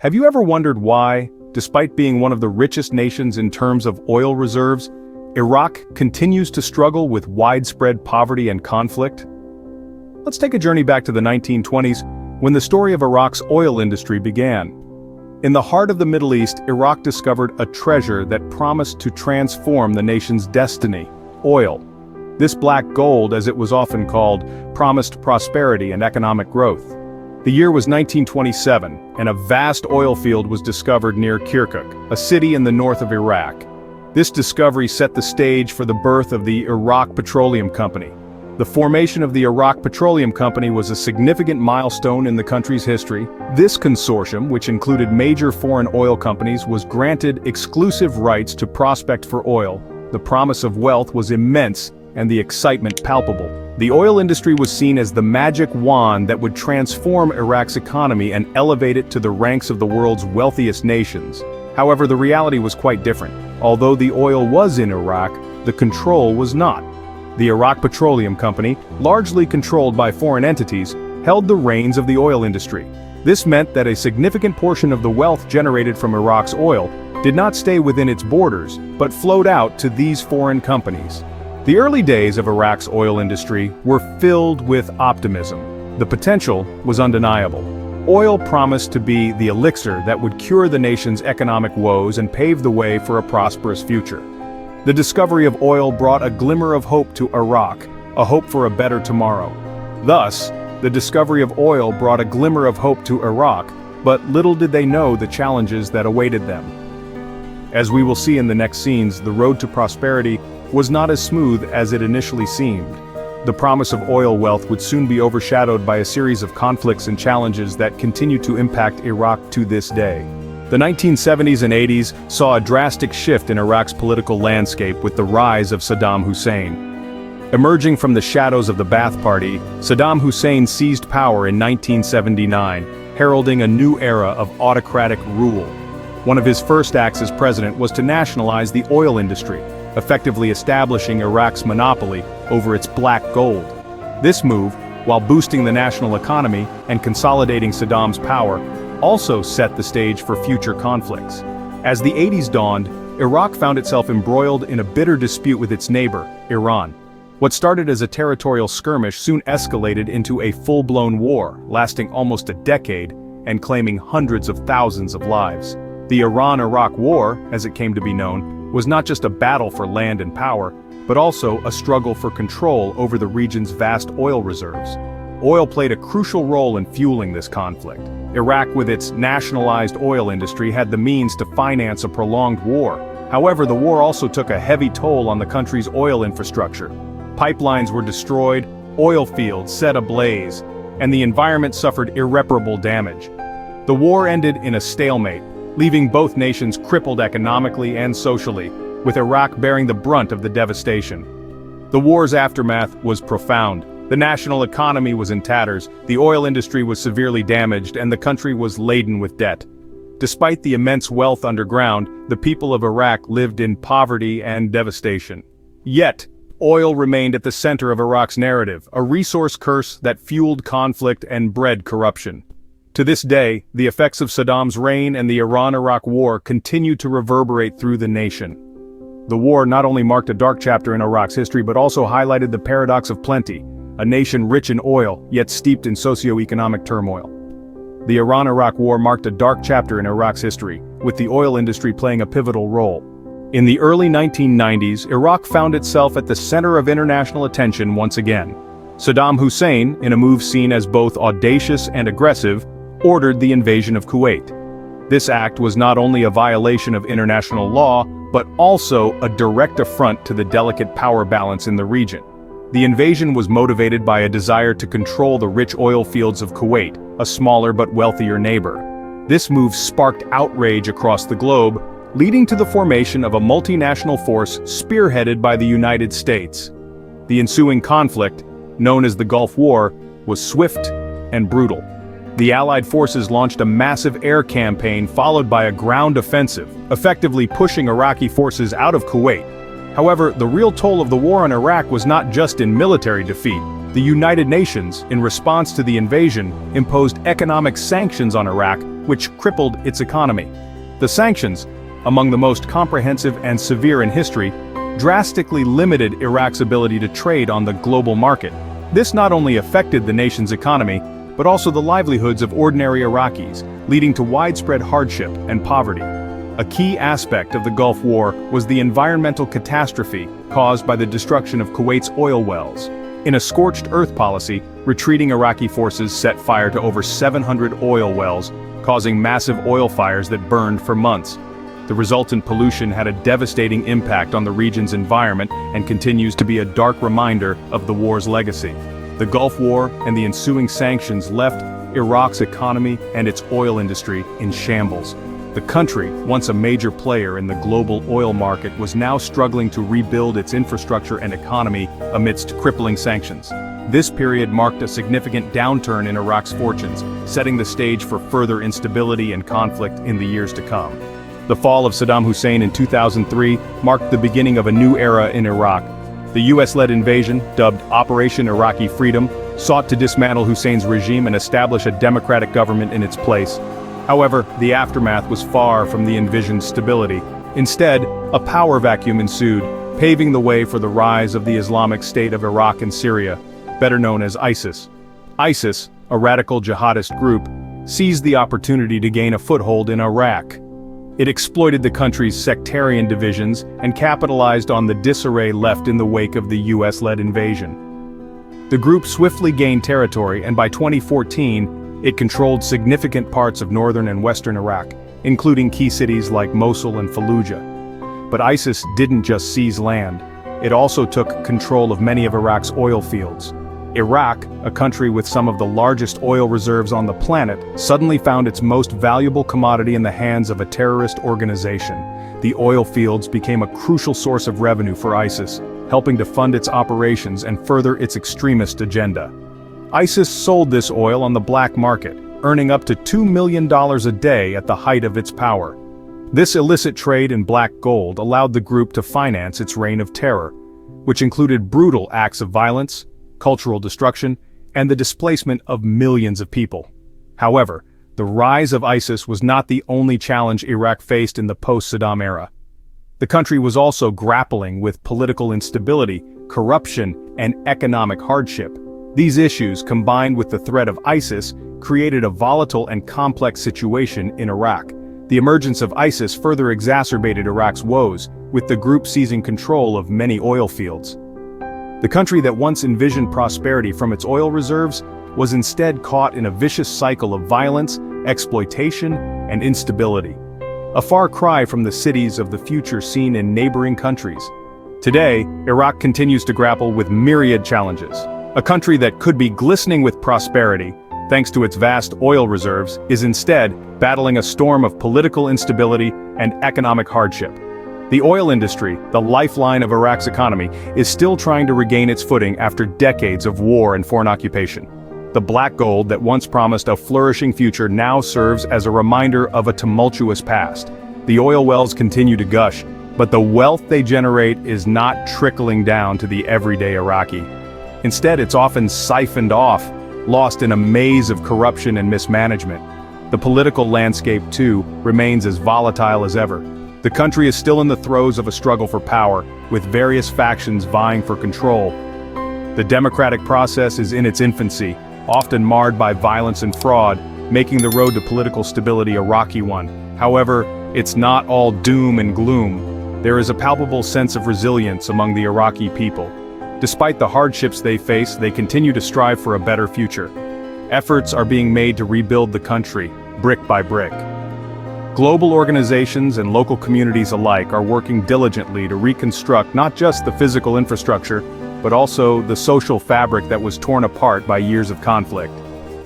Have you ever wondered why, despite being one of the richest nations in terms of oil reserves, Iraq continues to struggle with widespread poverty and conflict? Let's take a journey back to the 1920s, when the story of Iraq's oil industry began. In the heart of the Middle East, Iraq discovered a treasure that promised to transform the nation's destiny: oil. This black gold, as it was often called, promised prosperity and economic growth. The year was 1927, and a vast oil field was discovered near Kirkuk, a city in the north of Iraq. This discovery set the stage for the birth of the Iraq Petroleum Company. The formation of the Iraq Petroleum Company was a significant milestone in the country's history. This consortium, which included major foreign oil companies, was granted exclusive rights to prospect for oil. The promise of wealth was immense, and the excitement palpable. The oil industry was seen as the magic wand that would transform Iraq's economy and elevate it to the ranks of the world's wealthiest nations. However, the reality was quite different. Although the oil was in Iraq, the control was not. The Iraq Petroleum Company, largely controlled by foreign entities, held the reins of the oil industry. This meant that a significant portion of the wealth generated from Iraq's oil did not stay within its borders, but flowed out to these foreign companies. The early days of Iraq's oil industry were filled with optimism. The potential was undeniable. Oil promised to be the elixir that would cure the nation's economic woes and pave the way for a prosperous future. The discovery of oil brought a glimmer of hope to Iraq, a hope for a better tomorrow. Thus, the discovery of oil brought a glimmer of hope to Iraq, but little did they know the challenges that awaited them. As we will see in the next scenes, the road to prosperity was not as smooth as it initially seemed. The promise of oil wealth would soon be overshadowed by a series of conflicts and challenges that continue to impact Iraq to this day. The 1970s and 80s saw a drastic shift in Iraq's political landscape with the rise of Saddam Hussein. Emerging from the shadows of the Ba'ath Party, Saddam Hussein seized power in 1979, heralding a new era of autocratic rule. One of his first acts as president was to nationalize the oil industry, effectively establishing Iraq's monopoly over its black gold. This move, while boosting the national economy and consolidating Saddam's power, also set the stage for future conflicts. As the 80s dawned, Iraq found itself embroiled in a bitter dispute with its neighbor, Iran. What started as a territorial skirmish soon escalated into a full-blown war, lasting almost a decade and claiming hundreds of thousands of lives. The Iran-Iraq War, as it came to be known, was not just a battle for land and power, but also a struggle for control over the region's vast oil reserves. Oil played a crucial role in fueling this conflict. Iraq, with its nationalized oil industry, had the means to finance a prolonged war. However, the war also took a heavy toll on the country's oil infrastructure. Pipelines were destroyed, oil fields set ablaze, and the environment suffered irreparable damage. The war ended in a stalemate, leaving both nations crippled economically and socially, with Iraq bearing the brunt of the devastation. The war's aftermath was profound. The national economy was in tatters, the oil industry was severely damaged, and the country was laden with debt. Despite the immense wealth underground, the people of Iraq lived in poverty and devastation. Yet, oil remained at the center of Iraq's narrative, a resource curse that fueled conflict and bred corruption. To this day, the effects of Saddam's reign and the Iran-Iraq War continue to reverberate through the nation. The war not only marked a dark chapter in Iraq's history but also highlighted the paradox of plenty, a nation rich in oil, yet steeped in socio-economic turmoil. The Iran-Iraq War marked a dark chapter in Iraq's history, with the oil industry playing a pivotal role. In the early 1990s, Iraq found itself at the center of international attention once again. Saddam Hussein, in a move seen as both audacious and aggressive, ordered the invasion of Kuwait. This act was not only a violation of international law, but also a direct affront to the delicate power balance in the region. The invasion was motivated by a desire to control the rich oil fields of Kuwait, a smaller but wealthier neighbor. This move sparked outrage across the globe, leading to the formation of a multinational force spearheaded by the United States. The ensuing conflict, known as the Gulf War, was swift and brutal. The Allied forces launched a massive air campaign followed by a ground offensive, effectively pushing Iraqi forces out of Kuwait. However, the real toll of the war in Iraq was not just in military defeat. The United Nations, in response to the invasion, imposed economic sanctions on Iraq, which crippled its economy. The sanctions, among the most comprehensive and severe in history, drastically limited Iraq's ability to trade on the global market. This not only affected the nation's economy, but also the livelihoods of ordinary Iraqis, leading to widespread hardship and poverty. A key aspect of the Gulf War was the environmental catastrophe caused by the destruction of Kuwait's oil wells. In a scorched earth policy, retreating Iraqi forces set fire to over 700 oil wells, causing massive oil fires that burned for months. The resultant pollution had a devastating impact on the region's environment and continues to be a dark reminder of the war's legacy. The Gulf War and the ensuing sanctions left Iraq's economy and its oil industry in shambles. The country, once a major player in the global oil market, was now struggling to rebuild its infrastructure and economy amidst crippling sanctions. This period marked a significant downturn in Iraq's fortunes, setting the stage for further instability and conflict in the years to come. The fall of Saddam Hussein in 2003 marked the beginning of a new era in Iraq. The US-led invasion, dubbed Operation Iraqi Freedom, sought to dismantle Hussein's regime and establish a democratic government in its place. However, the aftermath was far from the envisioned stability. Instead, a power vacuum ensued, paving the way for the rise of the Islamic State of Iraq and Syria, better known as ISIS. ISIS, a radical jihadist group, seized the opportunity to gain a foothold in Iraq. It exploited the country's sectarian divisions and capitalized on the disarray left in the wake of the US-led invasion. The group swiftly gained territory, and by 2014, it controlled significant parts of northern and western Iraq, including key cities like Mosul and Fallujah. But ISIS didn't just seize land. It also took control of many of Iraq's oil fields. Iraq, a country with some of the largest oil reserves on the planet, suddenly found its most valuable commodity in the hands of a terrorist organization. The oil fields became a crucial source of revenue for ISIS, helping to fund its operations and further its extremist agenda. ISIS sold this oil on the black market, earning up to $2 million a day at the height of its power. This illicit trade in black gold allowed the group to finance its reign of terror, which included brutal acts of violence, cultural destruction, and the displacement of millions of people. However, the rise of ISIS was not the only challenge Iraq faced in the post-Saddam era. The country was also grappling with political instability, corruption, and economic hardship. These issues, combined with the threat of ISIS, created a volatile and complex situation in Iraq. The emergence of ISIS further exacerbated Iraq's woes, with the group seizing control of many oil fields. The country that once envisioned prosperity from its oil reserves was instead caught in a vicious cycle of violence, exploitation, and instability. A far cry from the cities of the future seen in neighboring countries. Today, Iraq continues to grapple with myriad challenges. A country that could be glistening with prosperity, thanks to its vast oil reserves, is instead battling a storm of political instability and economic hardship. The oil industry, the lifeline of Iraq's economy, is still trying to regain its footing after decades of war and foreign occupation. The black gold that once promised a flourishing future now serves as a reminder of a tumultuous past. The oil wells continue to gush, but the wealth they generate is not trickling down to the everyday Iraqi. Instead, it's often siphoned off, lost in a maze of corruption and mismanagement. The political landscape, too, remains as volatile as ever. The country is still in the throes of a struggle for power, with various factions vying for control. The democratic process is in its infancy, often marred by violence and fraud, making the road to political stability a rocky one. However, it's not all doom and gloom. There is a palpable sense of resilience among the Iraqi people. Despite the hardships they face, they continue to strive for a better future. Efforts are being made to rebuild the country, brick by brick. Global organizations and local communities alike are working diligently to reconstruct not just the physical infrastructure, but also the social fabric that was torn apart by years of conflict.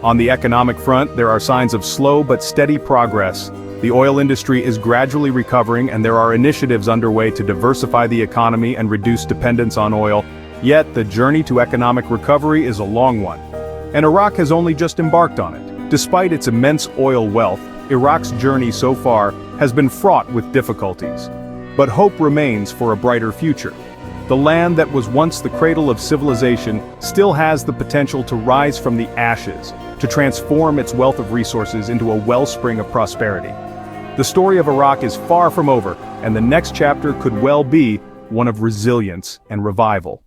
On the economic front, there are signs of slow but steady progress. The oil industry is gradually recovering, and there are initiatives underway to diversify the economy and reduce dependence on oil. Yet, the journey to economic recovery is a long one, and Iraq has only just embarked on it. Despite its immense oil wealth, Iraq's journey so far has been fraught with difficulties. But hope remains for a brighter future. The The land that was once the cradle of civilization still has the potential to rise from the ashes, to transform its wealth of resources into a wellspring of prosperity. The story of Iraq is far from over, and the next chapter could well be one of resilience and revival.